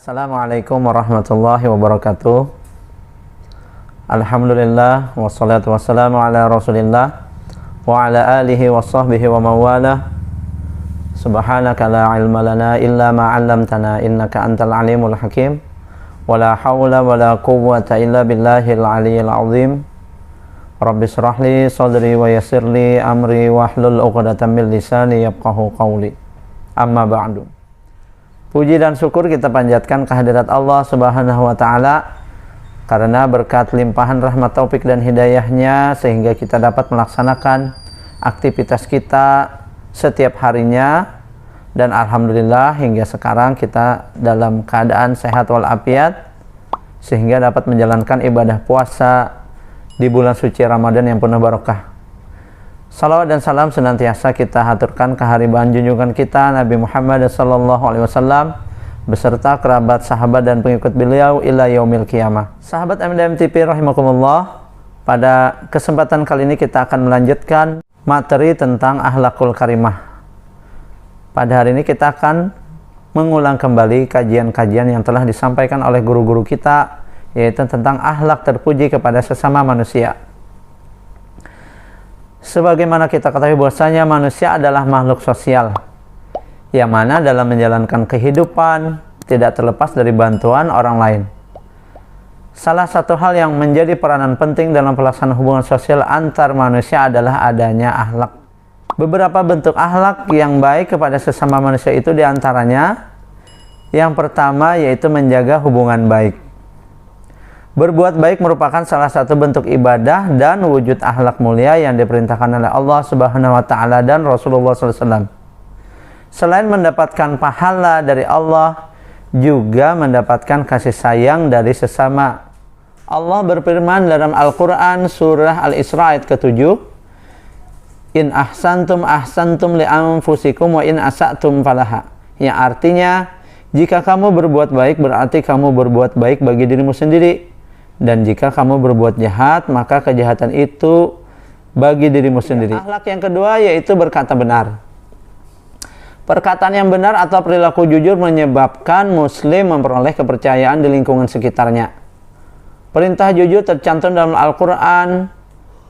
Assalamualaikum warahmatullahi wabarakatuh. Alhamdulillah wassalatu wassalamu ala Rasulillah wa ala alihi wa sahbihi wa mawala. Subhanaka la ilma lana illa ma 'allamtana innaka antal alimul hakim. Wa la hawla wa la quwwata illa billahil aliyyil azim. Rabbi shrah li sadri wa yassir li amri wahlul 'uqdatam min lisani yafqahu qawli. Amma ba'du. Puji dan syukur kita panjatkan kehadirat Allah Subhanahu wa Ta'ala karena berkat limpahan rahmat taufik dan hidayahnya sehingga kita dapat melaksanakan aktivitas kita setiap harinya, dan alhamdulillah hingga sekarang kita dalam keadaan sehat walafiat sehingga dapat menjalankan ibadah puasa di bulan suci Ramadan yang penuh barokah. Salawat dan salam senantiasa kita haturkan kehadiran junjungan kita Nabi Muhammad SAW beserta kerabat, sahabat dan pengikut beliau ila yaumil qiyamah. Sahabat MDM TV rahimakumullah, pada kesempatan kali ini kita akan melanjutkan materi tentang akhlakul karimah. Pada hari ini kita akan mengulang kembali kajian-kajian yang telah disampaikan oleh guru-guru kita, yaitu tentang akhlak terpuji kepada sesama manusia. Sebagaimana kita ketahui bahwasanya manusia adalah makhluk sosial yang mana dalam menjalankan kehidupan tidak terlepas dari bantuan orang lain. Salah satu hal yang menjadi peranan penting dalam pelaksanaan hubungan sosial antar manusia adalah adanya akhlak. Beberapa bentuk akhlak yang baik kepada sesama manusia itu diantaranya yang pertama yaitu menjaga hubungan baik. Berbuat baik merupakan salah satu bentuk ibadah dan wujud akhlak mulia yang diperintahkan oleh Allah Subhanahu wa Ta'ala dan Rasulullah SAW. Selain mendapatkan pahala dari Allah, juga mendapatkan kasih sayang dari sesama. Allah berfirman dalam Al-Quran surah Al-Isra ayat ke-7, In ahsantum ahsantum li anfusikum wa in asa'tum falaha. Yang artinya, jika kamu berbuat baik berarti kamu berbuat baik bagi dirimu sendiri. Dan jika kamu berbuat jahat, maka kejahatan itu bagi dirimu sendiri. Akhlak yang kedua yaitu berkata benar. Perkataan yang benar atau perilaku jujur menyebabkan muslim memperoleh kepercayaan di lingkungan sekitarnya. Perintah jujur tercantum dalam Al-Quran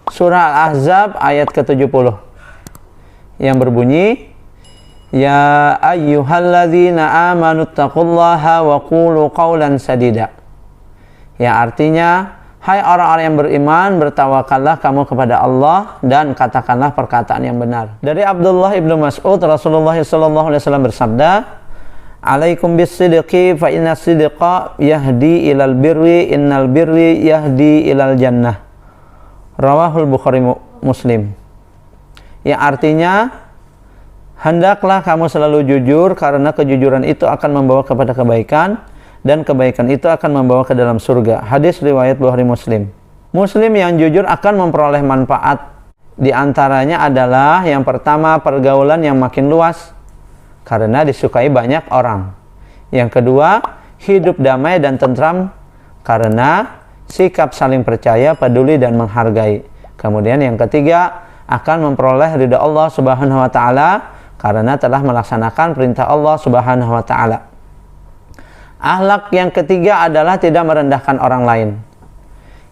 surah Al-Ahzab ayat ke-70 yang berbunyi, Ya ayyuhalladzina amanu taqullaha wa qulu qawlan sadida. Yang artinya, hai orang-orang yang beriman, bertawakallah kamu kepada Allah dan katakanlah perkataan yang benar. Dari Abdullah ibnu Mas'ud, Rasulullah SAW bersabda, Alaikum bis-sidqi fa inna sidqa yahdi ilal birri innal birri yahdi ilal jannah. Rawahul Bukhari Muslim. Yang artinya, hendaklah kamu selalu jujur karena kejujuran itu akan membawa kepada kebaikan, dan kebaikan itu akan membawa ke dalam surga. Hadis riwayat Bukhari Muslim. Muslim yang jujur akan memperoleh manfaat. Di antaranya adalah yang pertama, pergaulan yang makin luas karena disukai banyak orang. Yang kedua, hidup damai dan tentram karena sikap saling percaya, peduli dan menghargai. Kemudian yang ketiga, akan memperoleh ridha Allah Subhanahu wa Ta'ala karena telah melaksanakan perintah Allah Subhanahu wa Ta'ala. Akhlak yang ketiga adalah tidak merendahkan orang lain.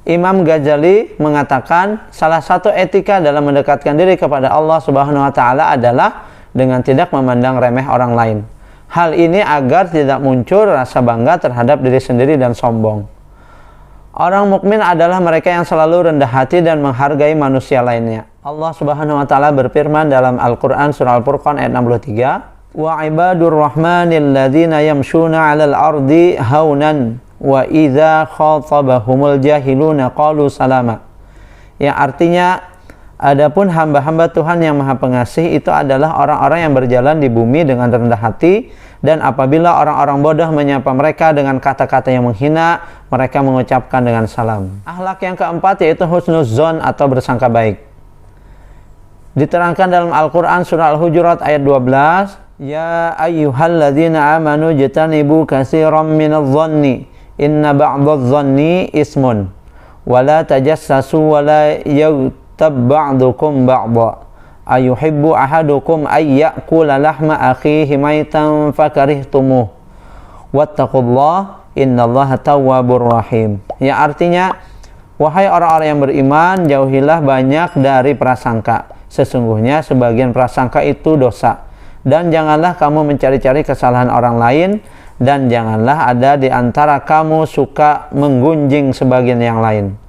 Imam Ghazali mengatakan salah satu etika dalam mendekatkan diri kepada Allah Subhanahu wa Ta'ala adalah dengan tidak memandang remeh orang lain. Hal ini agar tidak muncul rasa bangga terhadap diri sendiri dan sombong. Orang mukmin adalah mereka yang selalu rendah hati dan menghargai manusia lainnya. Allah Subhanahu wa Ta'ala berfirman dalam Al-Quran surah Al-Furqan ayat 63, Wa ibadur rahmanil ladzina yamshuna 'alal ardi haunan wa idza khatabahumul jahiluna qalu salama. Yang artinya, adapun hamba-hamba Tuhan yang Maha Pengasih itu adalah orang-orang yang berjalan di bumi dengan rendah hati, dan apabila orang-orang bodoh menyapa mereka dengan kata-kata yang menghina, mereka mengucapkan dengan salam. Akhlak yang keempat yaitu husnuzon atau bersangka baik. Diterangkan dalam Al-Quran surah Al-Hujurat ayat 12, Ya ayyuhalladzina amanu jatanibu katsiran minadh-dhanni inna ba'dadh-dhanni ismun wa la tajassasu wa la yaghtab ba'dukum ba'dha ayuhibbu ahadukum ay ya'kula lahma akhihi maitan fakarihtumuh Wattaqullah innallaha tawwabur rahim. Ya, artinya, wahai orang-orang yang beriman, jauhilah banyak dari prasangka. Sesungguhnya sebagian prasangka itu dosa. Dan janganlah kamu mencari-cari kesalahan orang lain, dan janganlah ada di antara kamu suka menggunjing sebagian yang lain.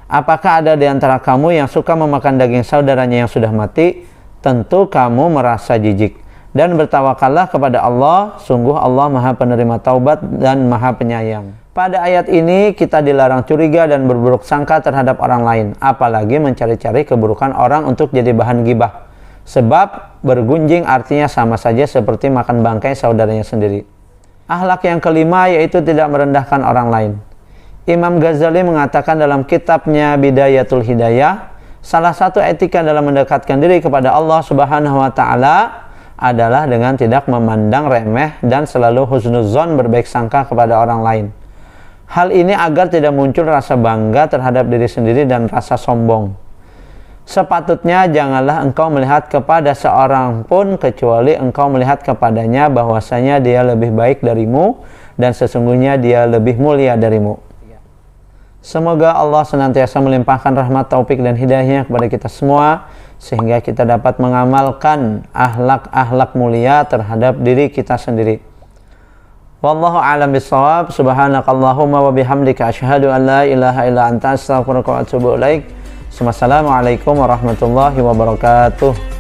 Apakah ada di antara kamu yang suka memakan daging saudaranya yang sudah mati? Tentu kamu merasa jijik. Dan bertawakallah kepada Allah, sungguh Allah Maha Penerima Taubat dan Maha Penyayang. Pada ayat ini kita dilarang curiga dan berburuk sangka terhadap orang lain, apalagi mencari-cari keburukan orang untuk jadi bahan gibah. Sebab bergunjing artinya sama saja seperti makan bangkai saudaranya sendiri. Akhlak yang kelima yaitu tidak merendahkan orang lain. Imam Ghazali mengatakan dalam kitabnya Bidayatul Hidayah, salah satu etika dalam mendekatkan diri kepada Allah Subhanahu wa Ta'ala adalah dengan tidak memandang remeh dan selalu husnuzon, berbaik sangka kepada orang lain. Hal ini agar tidak muncul rasa bangga terhadap diri sendiri dan rasa sombong. Sepatutnya janganlah engkau melihat kepada seorang pun kecuali engkau melihat kepadanya bahwasanya dia lebih baik darimu dan sesungguhnya dia lebih mulia darimu. Semoga Allah senantiasa melimpahkan rahmat, taufik dan hidayahnya kepada kita semua, sehingga kita dapat mengamalkan akhlak-akhlak mulia terhadap diri kita sendiri. Wallahu a'lam bishawab. Subhanakallahumma wa bihamdika asyhadu an la ilaha illa anta astaghfiruka wa atubu ilaik. Wassalamualaikum warahmatullahi wabarakatuh.